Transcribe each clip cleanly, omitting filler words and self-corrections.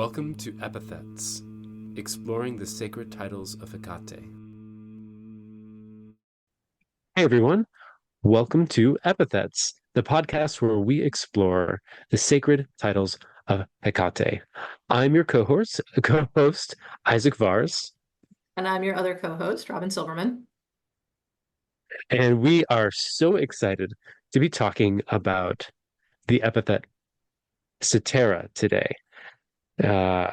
Welcome to Epithets, exploring the sacred titles of Hekate. Hey everyone, welcome to Epithets, the podcast where we explore the sacred titles of Hekate. I'm your co-host Isaac Vars, And I'm your other co-host, Robin Silverman. and we are so excited to be talking about the epithet Soteira today. Uh,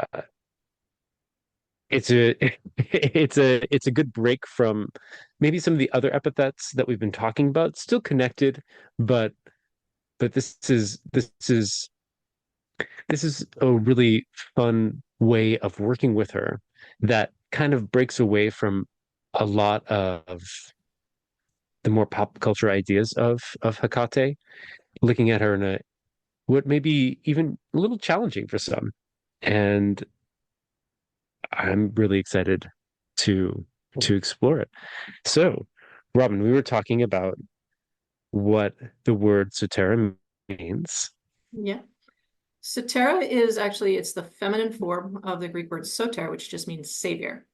it's a it's a good break from maybe some of the other epithets that we've been talking about. Still connected, but this is a really fun way of working with her that kind of breaks away from a lot of the more pop culture ideas of Hekate, looking at her in a what may be even a little challenging for some. And I'm really excited to to explore it. So, Robin, we were talking about what the word Soteria means. Yeah. Soteira is actually, it's the feminine form of the Greek word soter, which just means savior.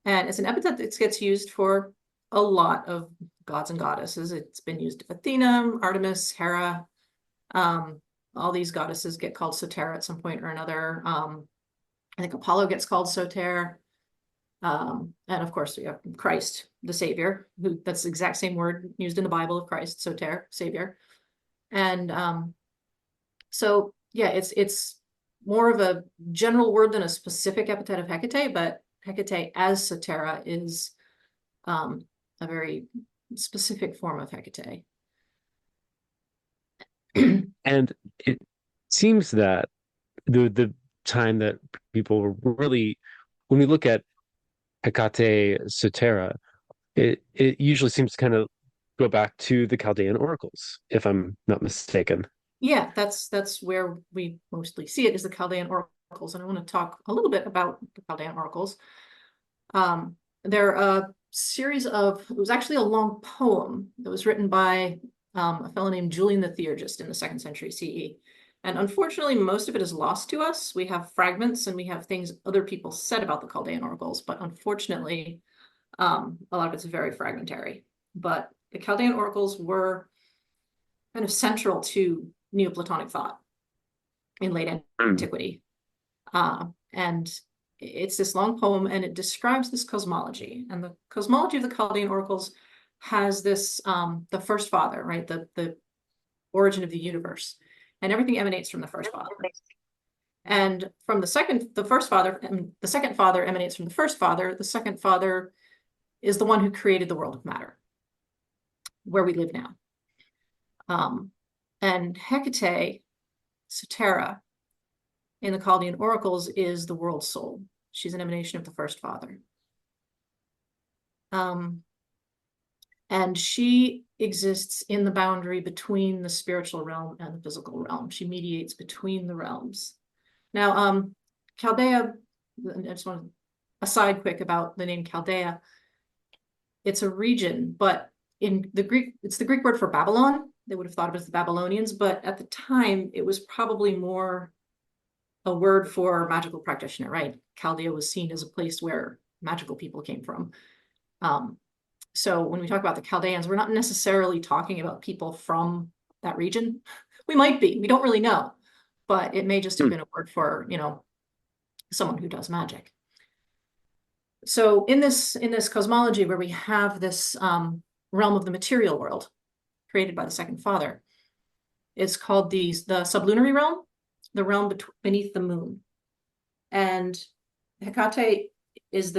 And it's an epithet that gets used for a lot of gods and goddesses. It's been used of Athena, Artemis, Hera. All these goddesses get called Soteira at some point or another. I think Apollo gets called Soter. And of course, we have Christ, the Savior, who that's the exact same word used in the Bible of Christ, Soter, Savior. And so yeah, it's more of a general word than a specific epithet of Hekate, but Hekate as Soteira is a very specific form of Hekate. And it seems that the time that people were really, when we look at Hekate Soteira, it usually seems to kind of go back to the Chaldean Oracles, if I'm not mistaken. Yeah, that's where we mostly see it, is the Chaldean Oracles. And I want to talk a little bit about the Chaldean Oracles. They're a series of, it was actually a long poem that was written by a fellow named Julian the Theurgist in the 2nd century CE. And unfortunately, most of it is lost to us. We have fragments and we have things other people said about the Chaldean Oracles, but unfortunately, a lot of it's very fragmentary. But the Chaldean Oracles were kind of central to Neoplatonic thought in late antiquity. And it's this long poem, and it describes this cosmology. And the cosmology of the Chaldean Oracles has this, the first father, right? The origin of the universe. And everything emanates from the first father. And from the first father, and the second father emanates from the first father. The second father is the one who created the world of matter, where we live now. And Hekate, Soteira, in the Chaldean Oracles is the world soul. She's an emanation of the first father. And she exists in the boundary between the spiritual realm and the physical realm. She mediates between the realms. Now, Chaldea, I just want to, a side quick about the name Chaldea. It's a region, but in the Greek, it's the Greek word for Babylon. They would have thought of it as the Babylonians, but at the time, it was probably more a word for magical practitioner, right? Chaldea was seen as a place where magical people came from. So when we talk about the Chaldeans, we're not necessarily talking about people from that region. We might be, we don't really know, but it may just have been a word for, someone who does magic. So in this cosmology where we have this realm of the material world created by the second father, it's called the sublunary realm, the realm beneath the moon. And Hekate is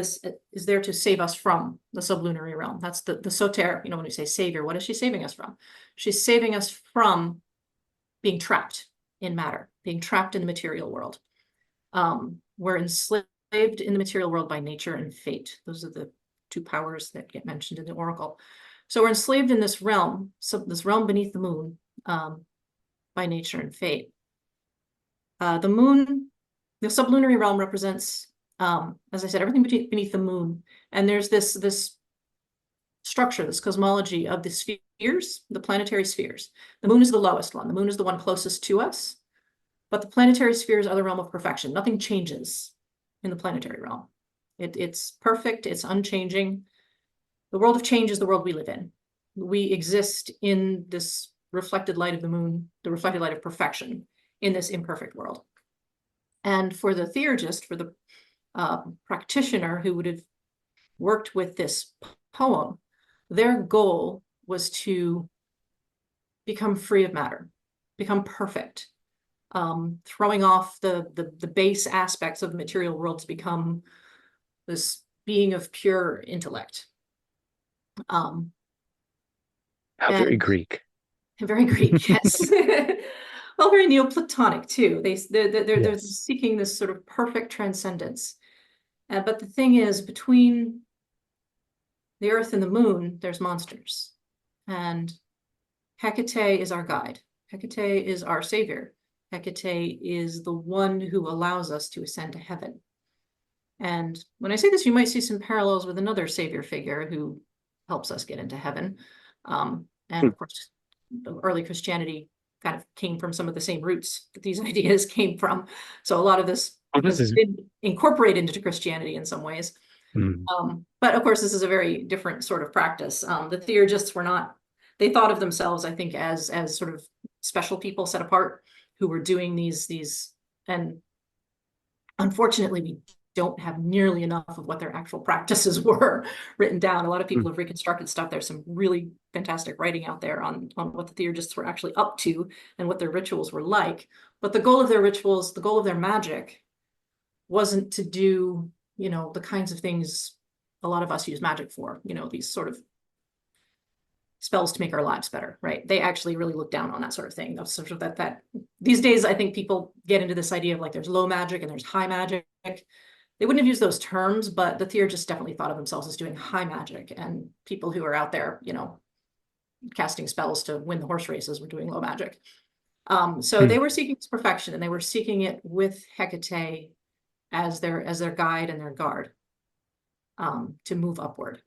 there to save us from the sublunary realm. That's the soter, when we say savior, what is she saving us from? She's saving us from being trapped in matter, being trapped in the material world. We're enslaved in the material world by nature and fate. Those are the two powers that get mentioned in the oracle. So we're enslaved in this realm, this realm beneath the moon, by nature and fate. The moon, the sublunary realm represents, as I said, everything beneath the moon. And there's this structure, this cosmology of the spheres, the planetary spheres. The moon is the lowest one. The moon is the one closest to us. But the planetary spheres are the realm of perfection. Nothing changes in the planetary realm. It's perfect, it's unchanging. The world of change is the world we live in. We exist in this reflected light of the moon, the reflected light of perfection in this imperfect world. And for the theurgist, for the practitioner who would have worked with this poem, their goal was to become free of matter, become perfect, throwing off the base aspects of the material world to become this being of pure intellect. How very Greek. Very Greek, yes. Well, very Neoplatonic too. They're Yes. seeking this sort of perfect transcendence. But the thing is, between the earth and the moon, there's monsters. And Hekate is our guide. Hekate is our savior. Hekate is the one who allows us to ascend to heaven. And when I say this, you might see some parallels with another savior figure who helps us get into heaven. And of course, the early Christianity kind of came from some of the same roots that these ideas came from. So a lot of this has been incorporated into Christianity in some ways. But of course, this is a very different sort of practice. The theurgists were not, they thought of themselves, I think, as sort of special people set apart who were doing these, and unfortunately, we don't have nearly enough of what their actual practices were written down. A lot of people have reconstructed stuff. There's some really fantastic writing out there on what the theurgists were actually up to and what their rituals were like. But the goal of their rituals, the goal of their magic, wasn't to do, the kinds of things a lot of us use magic for, these sort of spells to make our lives better, right? They actually really look down on that sort of thing. That's sort of that these days, I think people get into this idea of like there's low magic and there's high magic. They wouldn't have used those terms, but the theurgists definitely thought of themselves as doing high magic, and people who are out there, casting spells to win the horse races were doing low magic. So they were seeking perfection, and they were seeking it with Hekate as their guide and their guard, to move upward.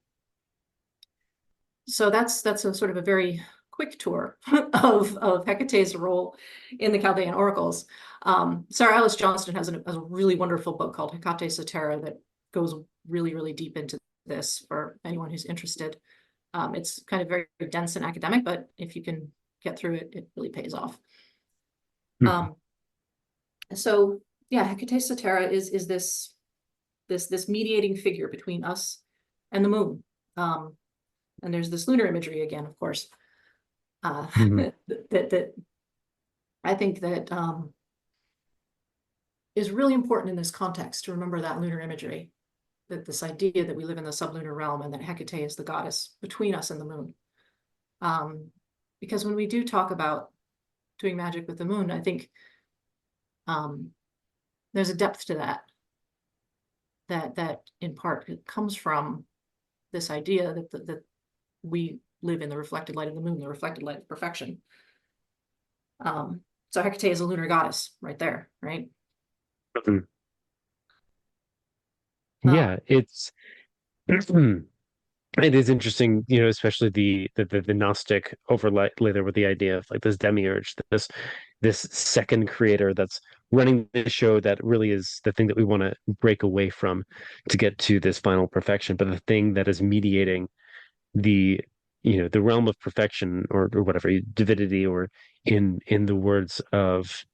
So that's a sort of a very quick tour of Hecate's role in the Chaldean Oracles. Sarah Alice Johnston has a really wonderful book called Hekate Soteira that goes really, really deep into this for anyone who's interested. It's kind of very dense and academic, but if you can get through it, it really pays off. So yeah, Hekate Soteira is this mediating figure between us and the moon. And there's this lunar imagery again, of course, that I think that is really important in this context to remember that lunar imagery, that this idea that we live in the sublunar realm and that Hekate is the goddess between us and the moon. Because when we do talk about doing magic with the moon, I think there's a depth to that in part it comes from this idea that we live in the reflected light of the moon, the reflected light of perfection. So Hekate is a lunar goddess right there, right? Yeah, it's it is interesting, especially the Gnostic overlay there with the idea of like this demiurge, this second creator that's running the show that really is the thing that we want to break away from to get to this final perfection, but the thing that is mediating the realm of perfection or whatever divinity, or in the words of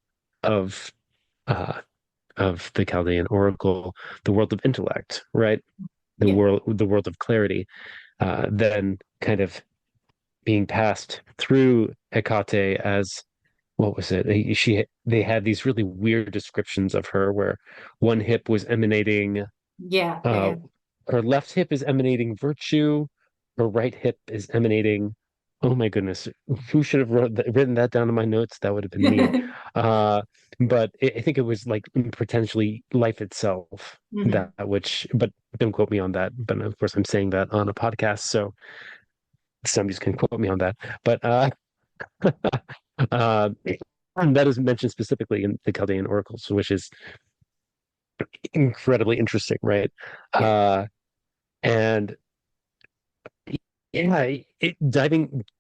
the Chaldean Oracle, the world of intellect, right? The world of clarity, then kind of being passed through Hekate as, what was it? They had these really weird descriptions of her where one hip was emanating, her left hip is emanating virtue, her right hip is emanating, oh my goodness, who should have written that down in my notes? That would have been me. But I think it was like potentially life itself, but don't quote me on that. But of course, I'm saying that on a podcast, so somebody's can quote me on that. But and that is mentioned specifically in the Chaldean Oracles, which is incredibly interesting, right? And yeah,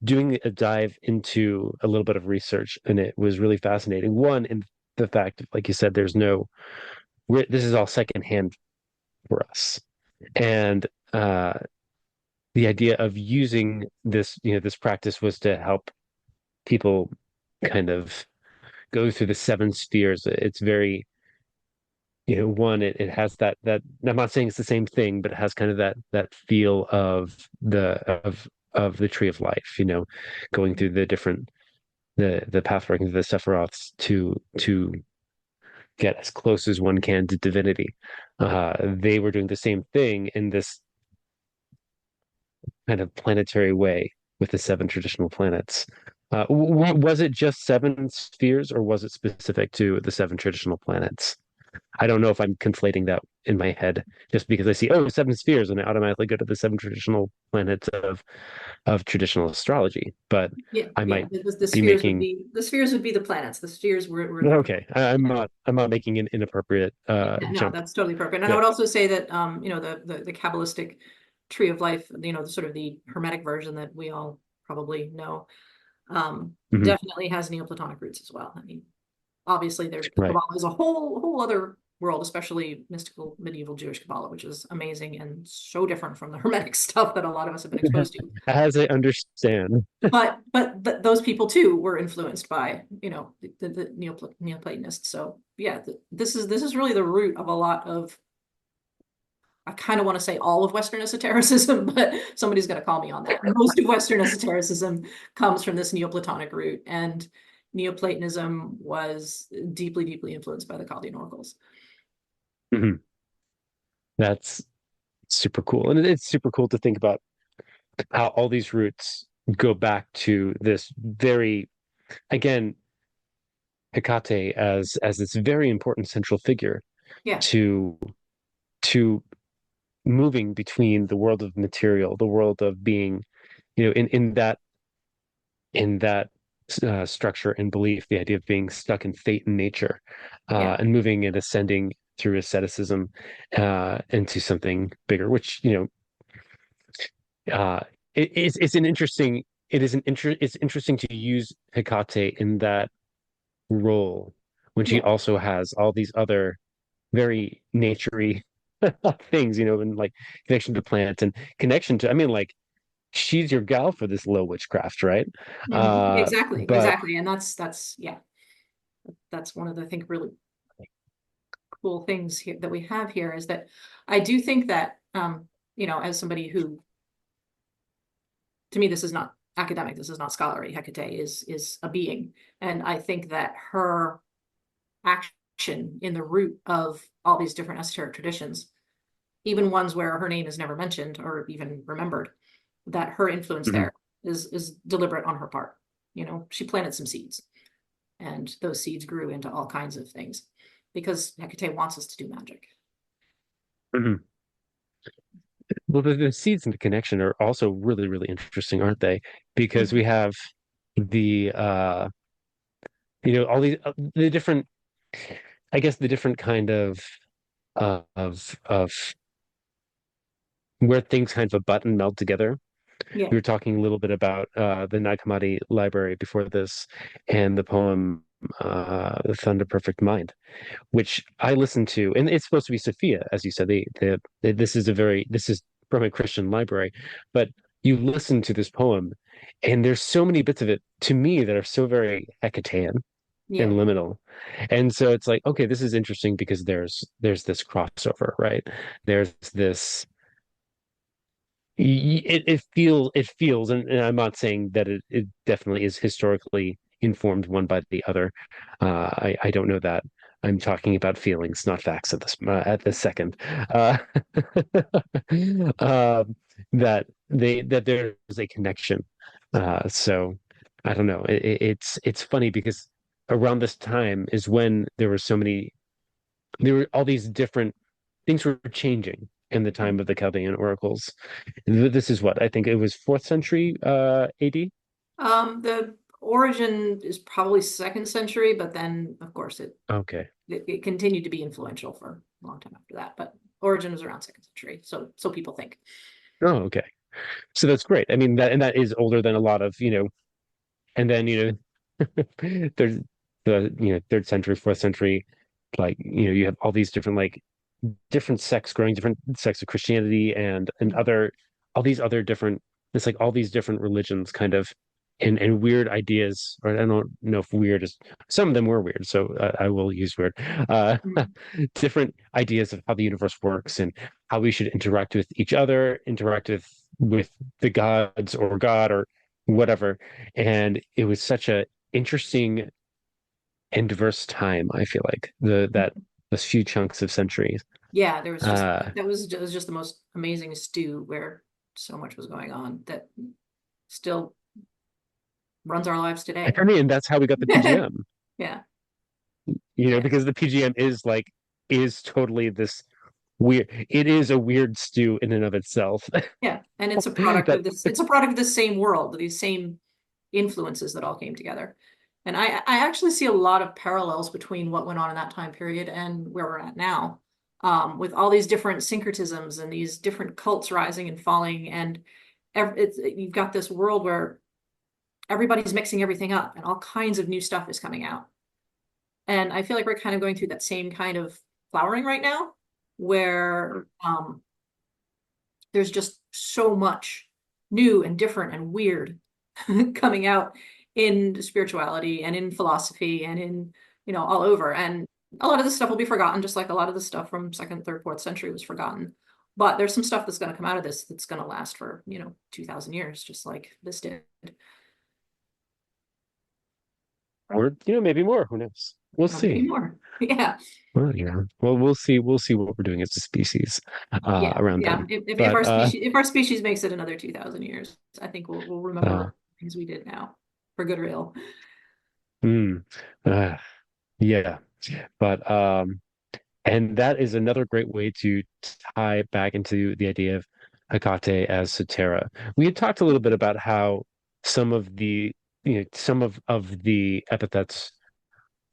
doing a dive into a little bit of research, and it was really fascinating. One, in the fact, like you said, this is all secondhand for us. And the idea of using this, this practice was to help people kind of go through the seven spheres. It's very, one, it has that I'm not saying it's the same thing, but it has kind of that feel of the tree of life, going through the different the path working through the Sephiroths to get as close as one can to divinity. They were doing the same thing in this kind of planetary way with the seven traditional planets. Was it just seven spheres, or was it specific to the seven traditional planets? I don't know if I'm conflating that in my head just because I see, seven spheres, and I automatically go to the seven traditional planets of traditional astrology. But I might the be spheres would making be the spheres would be the planets. The spheres were okay. I'm not making an inappropriate no, jump. that's totally appropriate. And I Good. would also say that the Kabbalistic tree of life, the sort of the Hermetic version that we all probably know, Mhm. definitely has Neoplatonic roots as well. I mean, obviously the Right. Kabbalah is a whole other world, especially mystical medieval Jewish Kabbalah, which is amazing and so different from the Hermetic stuff that a lot of us have been exposed to. As I understand. But those people too were influenced by the Neoplatonists. So yeah, this is really the root of a lot of, I kind of want to say all of Western esotericism, but somebody's going to call me on that. Most of Western esotericism comes from this Neoplatonic root, and Neoplatonism was deeply, deeply influenced by the Chaldean Oracles. Mhm. That's super cool. And it's super cool to think about how all these roots go back to this very, again, Hekate as this very important central figure Yeah, to to moving between the world of material, the world of being, in that structure and belief, the idea of being stuck in fate and nature, yeah, and moving and ascending through asceticism into something bigger, which uh, it's an interesting. It's interesting to use Hekate in that role when she yeah. also has all these other very naturey things, and like connection to plants and connection to, I mean, like she's your gal for this low witchcraft, right? Exactly, But exactly. And that's yeah, that's one of the, I think, really cool things here that we have here is that I do think that as somebody who, to me, this is not academic, this is not scholarly. Hecate is a being, and I think that her action in the root of all these different esoteric traditions, even ones where her name is never mentioned or even remembered, that her influence mhm, there is deliberate on her part. She planted some seeds, and those seeds grew into all kinds of things because Hecate wants us to do magic. mhm. Well, the seeds and the connection are also really, really interesting, aren't they? Because we have the all the different, I guess, the different kind of where things kind of abut and meld together. Yeah. We were talking a little bit about the Nag Hammadi library before this, and the poem "The Thunder Perfect Mind," which I listened to, and it's supposed to be Sophia, as you said. This is from a Christian library, but you listen to this poem, and there's so many bits of it to me that are so very Hecatean and Yeah. liminal, and so it's like, okay, this is interesting because there's this crossover, right? There's this. It feels, and I'm not saying that it definitely is historically informed one by the other. I don't know that. I'm talking about feelings, not facts at this second. Uh, that there's a connection. So I don't know. It's funny because around this time is when there were all these different things were changing in the time of the Chaldean oracles. This is what I think it was fourth century AD. The origin is probably second century, but then of course Okay. it continued to be influential for a long time after that. But origin was around second century, so people think. Oh, okay. So that's great. I mean that is older than a lot of, and then there's the, you know, 3rd century, 4th century, like, you know, you have all these different, like, different sects growing, different sects of Christianity and other, all these other different, it's like all these different religions kind of, and weird ideas, or I don't know if weird is, some of them were weird, so I will use weird, uh, Mm. different ideas of how the universe works and how we should interact with each other, interact with the gods or God or whatever. And it was such a interesting and diverse time, I feel like, that those few chunks of centuries. Yeah, there was just, Uh, that was just, it was just the most amazing stew where so much was going on that still runs our lives today. I mean, that's how we got the PGM, Yeah, you know, yeah, because the PGM is like, is totally this weird, it is a weird stew in and of itself. yeah. And it's a product That, of this, it's a product of the same world, these same influences that all came together. And I actually see a lot of parallels between what went on in that time period and where we're at now, with all these different syncretisms and these different cults rising and falling. And you've got this world where everybody's mixing everything up and all kinds of new stuff is coming out. And I feel like we're kind of going through that same kind of flowering right now, where there's just so much new and different and weird coming out in spirituality and in philosophy and in, you know, all over. And a lot of this stuff will be forgotten, just like a lot of the stuff from 2nd, 3rd, 4th century was forgotten. But there's some stuff that's going to come out of this that's going to last for, you know, 2000 years, just like this did. or, you know, maybe more, who knows? We'll Or maybe see. more. Yeah. Well, yeah. Well, we'll see what we're doing as a species Yeah. around Yeah. then. If But our species makes it another 2000 years, I think we'll uh remember things we did now for good or ill. mm, uh yeah. But and that is another great way to tie back into the idea of Hekate as Soteira. We had talked a little bit about how some of the, you know, some of the epithets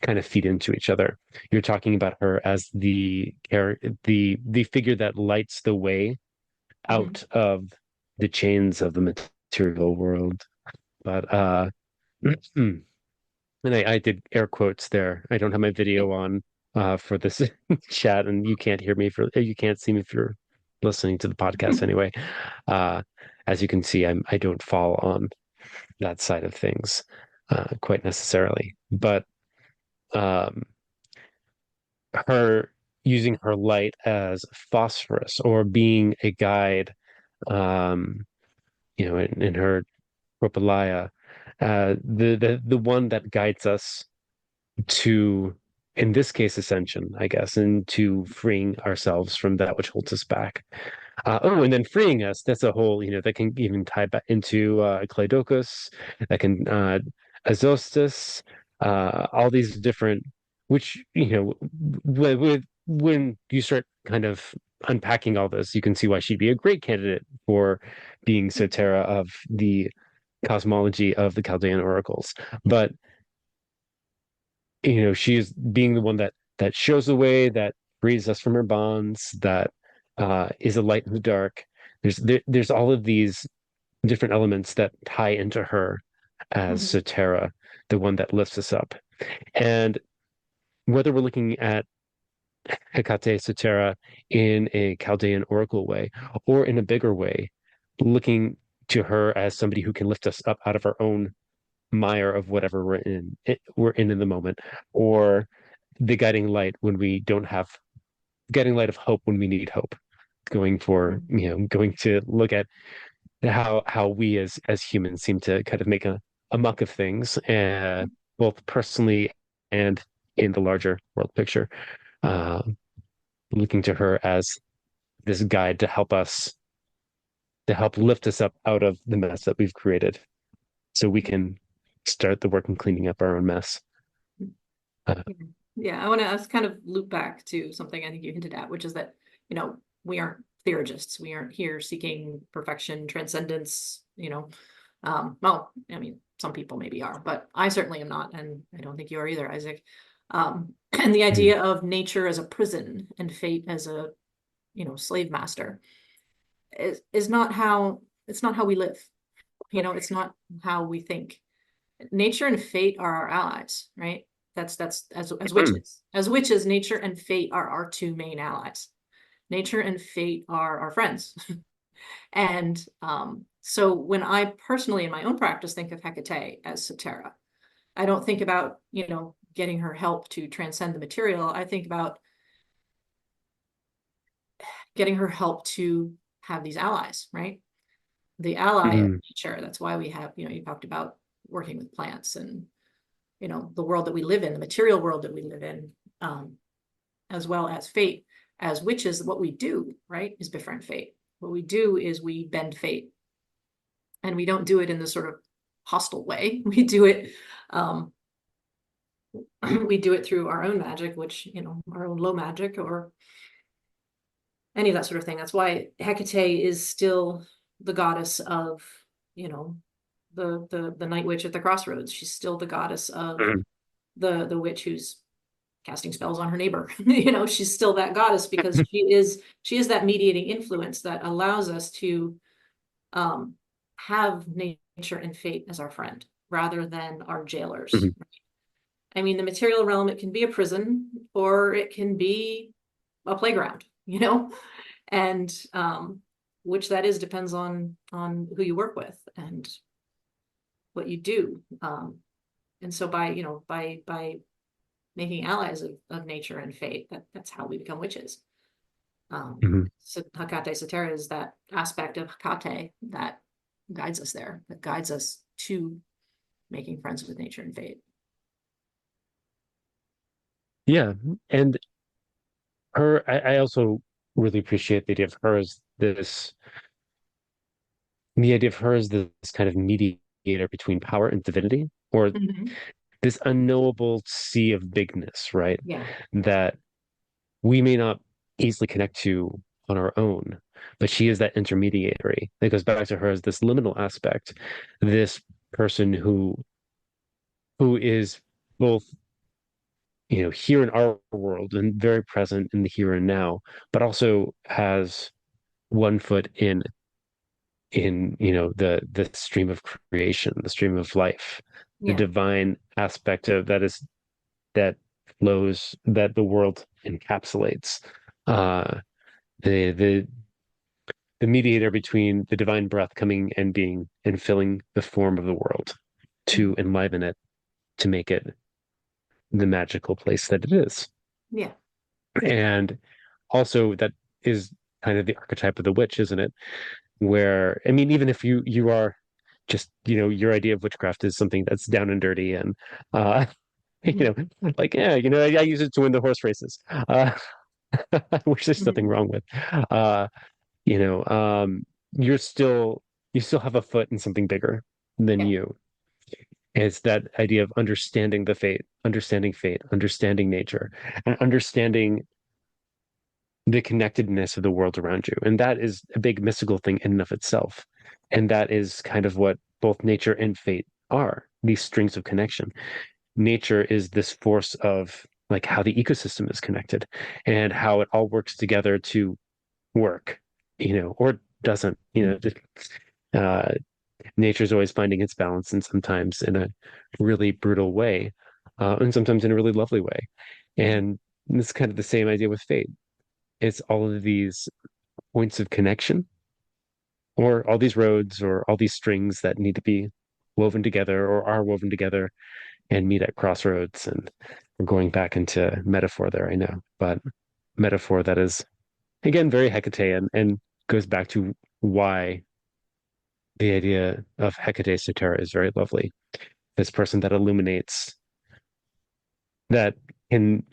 kind of feed into each other. You're talking about her as the figure that lights the way Mhm. out of the chains of the material world. But and I did air quotes there. I don't have my video on for this chat, and you can't hear me, for you can't see me if you're listening to the podcast anyway. Uh, as you can see, I don't fall on that side of things quite necessarily, but um, her using her light as phosphorus or being a guide, um, you know, in her propylaea, the one that guides us to, in this case, ascension, I guess, and to freeing ourselves from that which holds us back. Oh, and then freeing us, that's a whole, you know, that can even tie back into Cleidochus, that can Azostus, all these different, which, you know, when you start kind of unpacking all this, you can see why she'd be a great candidate for being Soteira of the cosmology of the Chaldean Oracles. But you know, she is being the one that shows the way, that frees us from her bonds, that is a light in the dark. There's all of these different elements that tie into her as Mhm. Soteira, the one that lifts us up. And whether we're looking at Hekate Soteira in a Chaldean oracle way or in a bigger way, looking to her as somebody who can lift us up out of our own mire of whatever we're in the moment, or the guiding light when we don't have, guiding light of hope when we need hope, going for, Mhm. you know, going to look at how we as humans seem to kind of make a muck of things, both personally and in the larger world picture. uh, Looking to her as this guide to help us, to help lift us up out of the mess that we've created so we can start the work in cleaning up our own mess. uh, Yeah. Yeah, I want to kind of loop back to something I think you hinted at, which is that, you know, we aren't theurgists. We aren't here seeking perfection, transcendence, you know. Well, I mean, some people maybe are, but I certainly am not, and I don't think you are either, Isaac. And the mm, idea of nature as a prison and fate as a, you know, slave master is not how, it's not how we live. You know, it's not how we think. Nature and fate are our allies, right? That's as witches. As witches, nature and fate are our two main allies. Nature and fate are our friends. And so when I personally, in my own practice, think of Hekate as Soteira, I don't think about, getting her help to transcend the material. I think about getting her help to have these allies, right? The ally of nature. That's why we have, you talked about working with plants and, the world that we live in, the material world that we live in, as well as fate. As witches, what we do, right, is befriend fate. What we do is we bend fate. And we don't do it in this sort of hostile way. We do it, we do it through our own magic, which, our own low magic or any of that sort of thing. That's why Hekate is still the goddess of, the night witch at the crossroads. She's still the goddess of the witch who's casting spells on her neighbor. She's still that goddess because she is that mediating influence that allows us to have nature and fate as our friend rather than our jailers. I mean, the material realm, it can be a prison or it can be a playground, and which that is depends on who you work with and what you do. And so by making allies of nature and fate, that's how we become witches. So Hekate Soteira is that aspect of Hekate that guides us there, that guides us to making friends with nature and fate. Yeah. And I also really appreciate the idea of her as this kind of mediator between power and divinity, or this unknowable sea of bigness, right? Yeah. That we may not easily connect to on our own, but she is that intermediary. It goes back to her as this liminal aspect, this person who is both, here in our world and very present in the here and now, but also has one foot in the stream of creation, the stream of life, the divine aspect of that flows, that the world encapsulates, the mediator between the divine breath coming and being and filling the form of the world to enliven it, to make it the magical place that it is. Yeah. And also that is kind of the archetype of the witch, isn't it? Where, I mean, even if you are just, your idea of witchcraft is something that's down and dirty and like, I use it to win the horse races, which there's nothing wrong with. You still have a foot in something bigger than you. It's that idea of understanding fate, understanding nature, and understanding the connectedness of the world around you. And that is a big mystical thing in and of itself. And that is kind of what both nature and fate are, these strings of connection. Nature is this force of like how the ecosystem is connected and how it all works together to work, or doesn't, nature's always finding its balance, and sometimes in a really brutal way, and sometimes in a really lovely way. And it's kind of the same idea with fate. It's all of these points of connection, or all these roads, or all these strings that need to be woven together or are woven together and meet at crossroads. And we're going back into metaphor there, I know, but metaphor that is, again, very Hecatean and goes back to why the idea of Hekate Soteira is very lovely. This person that illuminates, that can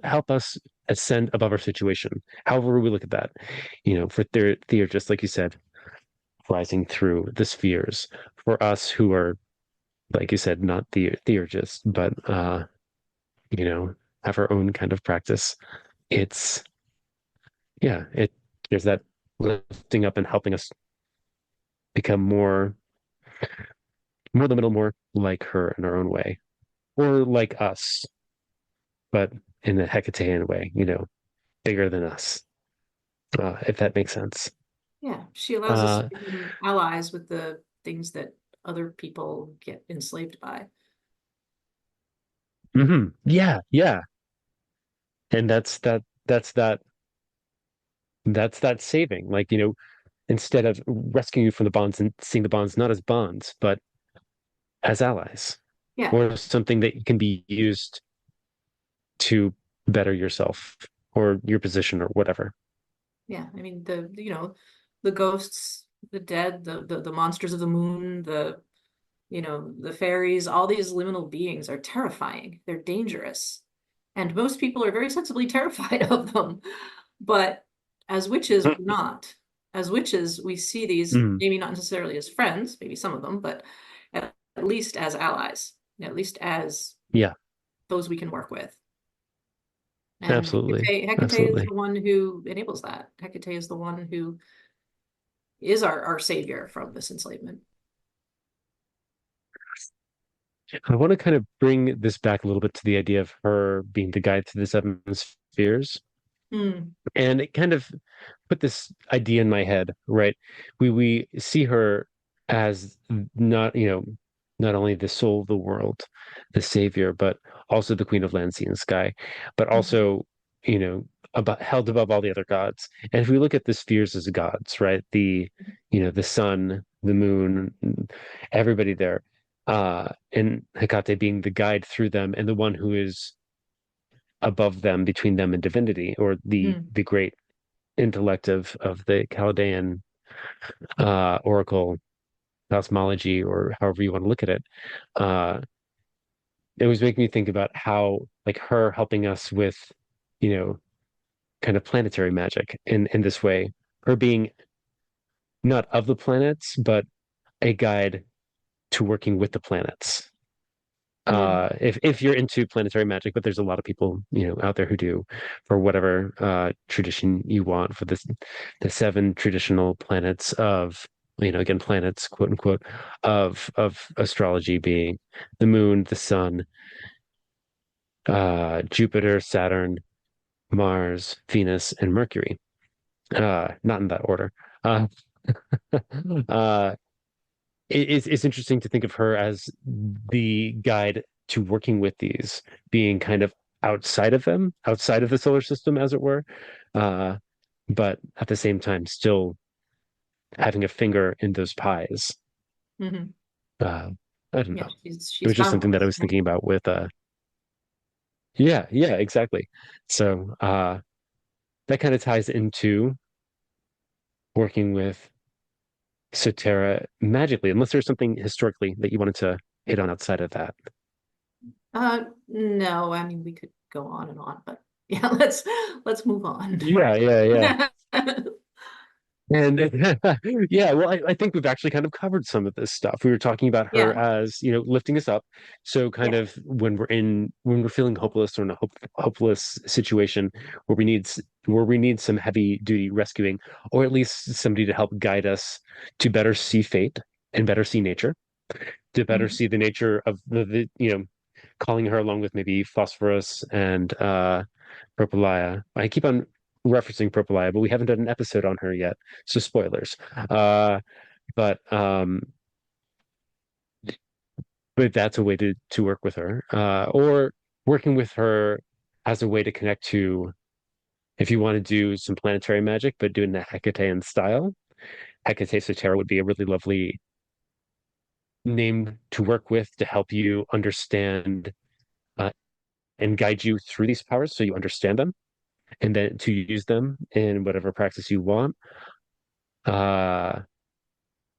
help us ascend above our situation. However we look at that, for theurgists, like you said, rising through the spheres. For us who are, like you said, not theurgists, but have our own kind of practice. There's that lifting up and helping us become more liminal, more like her in our own way, or like us, but in a Hecatean way, bigger than us, if that makes sense. Yeah, she allows us to become allies with the things that other people get enslaved by. Yeah, yeah. And that's that saving. Like, instead of rescuing you from the bonds and seeing the bonds not as bonds, but as allies, Yeah, or something that can be used to better yourself or your position or whatever. yeah. I mean, the ghosts, the dead, the monsters of the moon, the fairies, all these liminal beings are terrifying. They're dangerous. And most people are very sensibly terrified of them. But as witches, we're not. As witches, we see these Mm, maybe not necessarily as friends, maybe some of them, but at least as allies, at least as yeah, those we can work with. And absolutely. Hekate is Absolutely. the one who enables that. Hekate is the one who is our savior from this enslavement. I want to kind of bring this back a little bit to the idea of her being the guide to the seven spheres. Hmm. And it kind of put this idea in my head, right? We see her as not, not only the soul of the world, the savior, but also the queen of land, sea, and sky, but Mhm. also, about held above all the other gods. And if we look at the spheres as gods, right? The sun, the moon, everybody there, and Hecate being the guide through them and the one who is above them, between them and divinity, or the Hmm. the great intellect of the Chaldean oracle cosmology, or however you want to look at it. Uh, it was making me think about how, like, her helping us with, you know, kind of planetary magic in this way, her being not of the planets, but a guide to working with the planets. Hmm. If you're into planetary magic, but there's a lot of people, out there who do, for whatever tradition you want, for the seven traditional planets of, again, planets, quote unquote, of astrology, being the moon, the sun, Jupiter, Saturn, Mars, Venus, and Mercury. Not in that order. Uh, uh, it's interesting to think of her as the guide to working with these, being kind of outside of them, outside of the solar system, as it were, uh, but at the same time still having a finger in those pies. Hmm. Uh, I don't Yeah, know. It she's was just something that I boundless. was thinking about with yeah, yeah, exactly. So that kind of ties into working with Soteira magically, unless there's something historically that you wanted to hit on outside of that. No, I mean we could go on and on, but yeah, let's move on. Yeah, yeah, yeah. And yeah, well, I think we've actually kind of covered some of this stuff. We were talking about her Yeah, as, lifting us up. So kind yeah. of when we're feeling hopeless, or in a hopeless situation where we need some heavy duty rescuing, or at least somebody to help guide us to better see fate and better see nature, to better Mhm. see the nature of calling her along with maybe Phosphorus and Propylaea. I keep on referencing Propylaea, but we haven't done an episode on her yet, so spoilers. Uh, but but that's a way to work with her, or working with her as a way to connect to. If you want to do some planetary magic, but do it in a Hecatean style, Hecate Soterra would be a really lovely name to work with, to help you understand uh, and guide you through these powers so you understand them, and then to use them in whatever practice you want. Uh,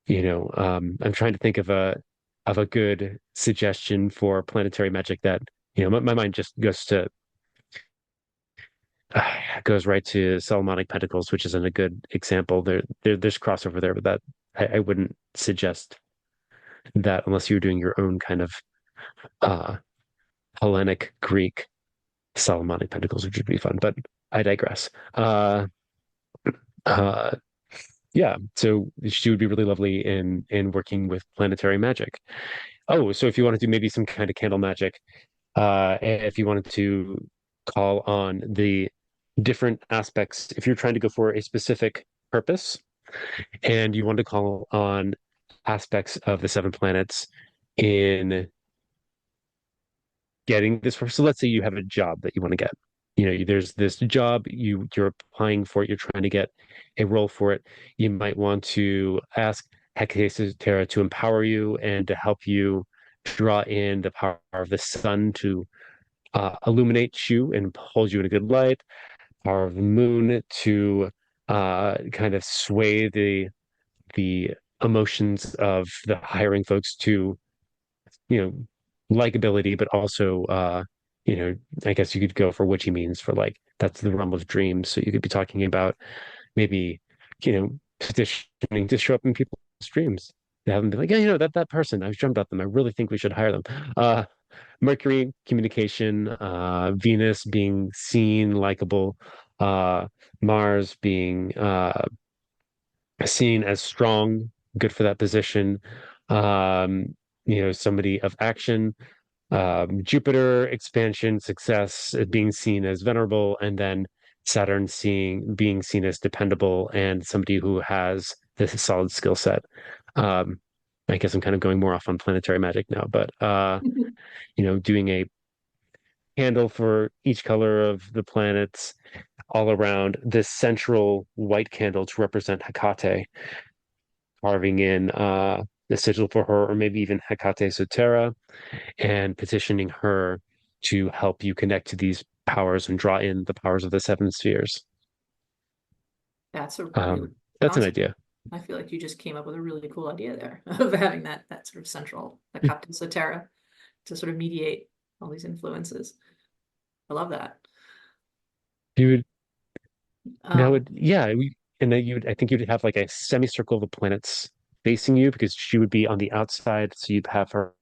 I'm trying to think of a good suggestion for planetary magic that, my mind just goes right to Solomonic Pentacles, which isn't a good example. There's crossover there, but that I wouldn't suggest that unless you're doing your own kind of uh Hellenic Greek Solomonic Pentacles, which would be fun. But I digress. Uh, yeah, so she would be really lovely in working with planetary magic. Oh, so if you want to do maybe some kind of candle magic, if you wanted to call on the different aspects, if you're trying to go for a specific purpose and you want to call on aspects of the seven planets in getting this for. So let's say you have a job that you want to get. There's this job, you're applying for it, you're trying to get a role for it. You might want to ask Hekate Soteira to empower you and to help you draw in the power of the sun to illuminate you and hold you in a good light, power of the moon to kind of sway the emotions of the hiring folks to, you know, likability, but also, you know, I guess you could go for witchy means for like, that's the realm of dreams. So you could be talking about maybe, petitioning to show up in people's dreams. They have them be like, yeah, that person, I've dreamt about them. I really think we should hire them. Mercury, communication, Venus being seen, likable, uh, Mars being seen as strong, good for that position. Um, somebody of action. Jupiter, expansion, success, being seen as venerable, and then Saturn being seen as dependable and somebody who has this solid skill set. I guess I'm kind of going more off on planetary magic now, but doing a handle for each color of the planets all around this central white candle to represent Hekate, carving in the sigil for her, or maybe even Hekate Soteira, and petitioning her to help you connect to these powers and draw in the powers of the seven spheres. That's a really That's an honestly, idea. I feel like you just came up with a really cool idea there of having that sort of central, the Captain Soteira, to sort of mediate all these influences. I love that. You would that Um, would yeah, and then I think you'd have like a semicircle of the planets facing you because she would be on the outside, so you'd have her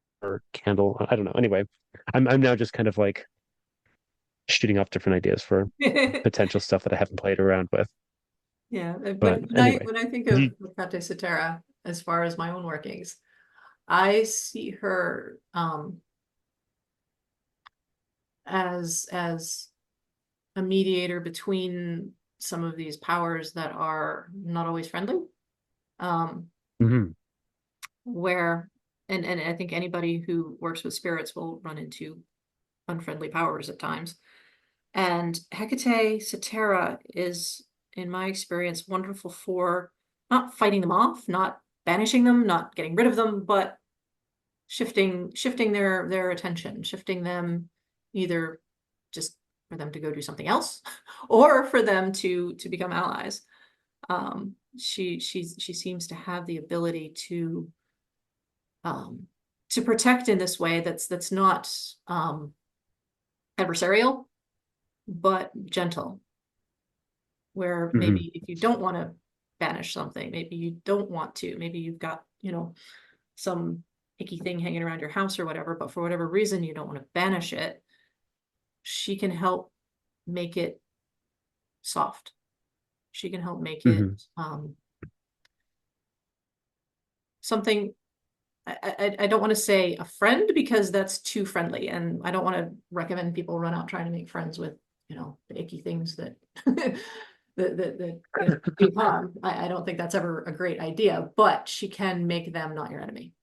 candle. I don't know. Anyway, I'm now just kind of like shooting off different ideas for potential stuff that I haven't played around with. yeah, But when anyway, I think of you, Hekate Soteira, as far as my own workings, I see her as a mediator between some of these powers that are not always friendly. mhm, Where and I think anybody who works with spirits will run into unfriendly powers at times. And Hecate Cetera is, in my experience, wonderful for not fighting them off, not banishing them, not getting rid of them, but shifting their attention, shifting them either just for them to go do something else or for them to become allies. She seems to have the ability to protect in this way that's not adversarial, but gentle. Where mhm, maybe if you don't want to banish something, maybe you don't want to, maybe you've got, some icky thing hanging around your house or whatever, but for whatever reason you don't want to banish it, she can help make it soft. She can help make it mhm, something. I don't want to say a friend because that's too friendly, and I don't want to recommend people run out trying to make friends with the icky things that that do harm. I don't think that's ever a great idea, but she can make them not your enemy,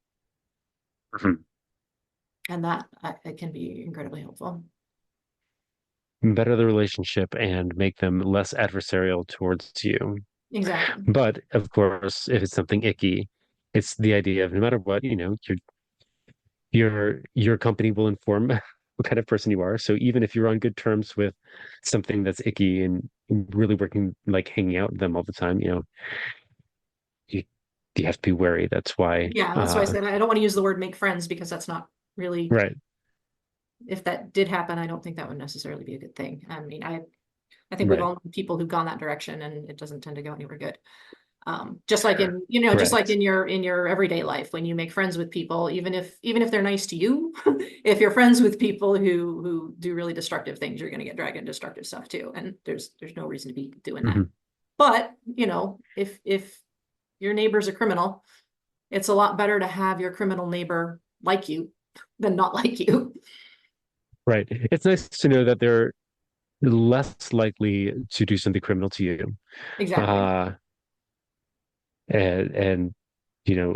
mhm. and that it can be incredibly helpful. Better the relationship and make them less adversarial towards you. Exactly. But of course, if it's something icky, it's the idea of no matter what, your company will inform what kind of person you are. So even if you're on good terms with something that's icky and really working, like hanging out with them all the time, you you have to be wary. That's why, Yeah, that's why I said I don't want to use the word make friends because that's not really, right, if that did happen, I don't think that would necessarily be a good thing. I mean, I think we've right, all known people who've gone that direction and it doesn't tend to go anywhere good. Just like in, just like correct. in your everyday life, when you make friends with people, even if they're nice to you, if you're friends with people who do really destructive things, you're going to get dragged into destructive stuff too. And there's no reason to be doing that. Mhm. But, if your neighbor's a criminal, it's a lot better to have your criminal neighbor like you than not like you. Right. It's nice to know that they're less likely to do something criminal to you. Exactly. Uh, and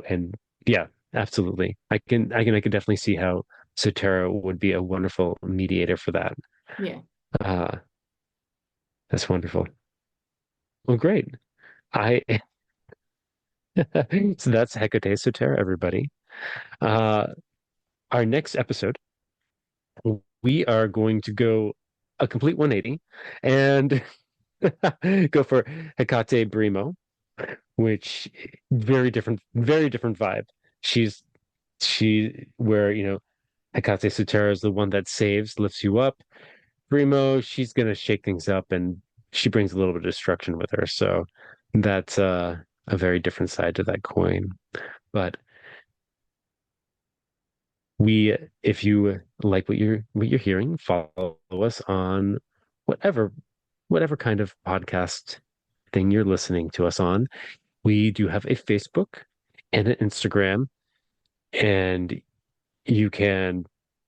and yeah, absolutely. I can definitely see how Soteira would be a wonderful mediator for that. Yeah. Uh, that's wonderful. Well, great. I so that's Hekate Soteira, everybody. Uh, our next episode, we are going to go a complete 180 and go for Hekate Brimo, which very different vibe. She's where, Hekate Soteira is the one that saves, lifts you up. Brimo, she's gonna shake things up and she brings a little bit of destruction with her. So that's a very different side to that coin. But if you like what you're hearing, follow us on whatever kind of podcast thing you're listening to us on. We do have a Facebook and an Instagram, and you can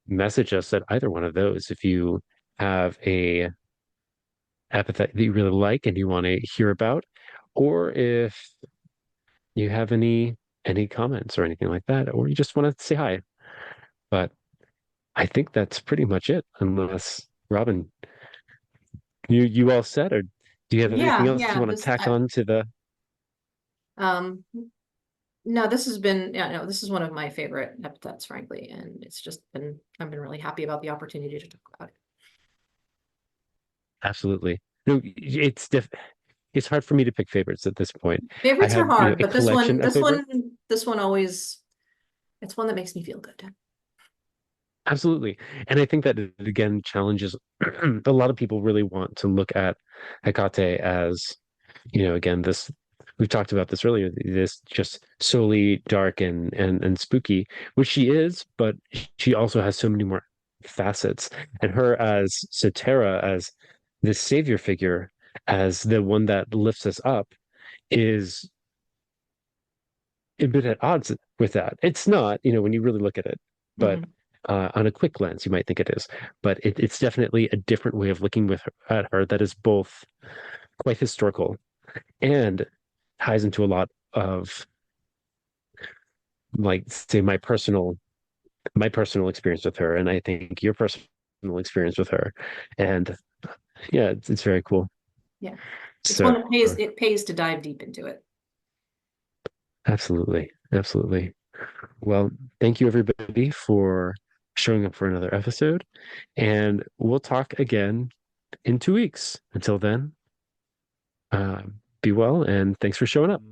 message us at either one of those if you have a epithet that you really like and you want to hear about, or if you have any comments or anything like that, or you just want to say hi. But I think that's pretty much it, unless Robin, you all set, or do you have anything else you Yeah, want to tack on to the? um, no, this has been, this is one of my favorite epithets, frankly, and I've been really happy about the opportunity to talk about it. Absolutely. No, it's hard for me to pick favorites at this point. Favorites are hard, a but collection of favorites. this one always, it's one that makes me feel good. Absolutely. And I think that it again challenges a lot of people really want to look at Hekate as, again, this we've talked about this earlier, this just solely dark and spooky, which she is, but she also has so many more facets. And her as Soteira, as this savior figure, as the one that lifts us up, is a bit at odds with that. It's not, when you really look at it, but on a quick glance, you might think it is. But it's definitely a different way of looking at her that is both quite historical and ties into a lot of, like, say, my personal experience with her, and I think your personal experience with her, and yeah, it's very cool. Yeah, it's So one that it pays to dive deep into it. absolutely. Well, thank you everybody for showing up for another episode, and we'll talk again in 2 weeks. Until then, be well, and thanks for showing up.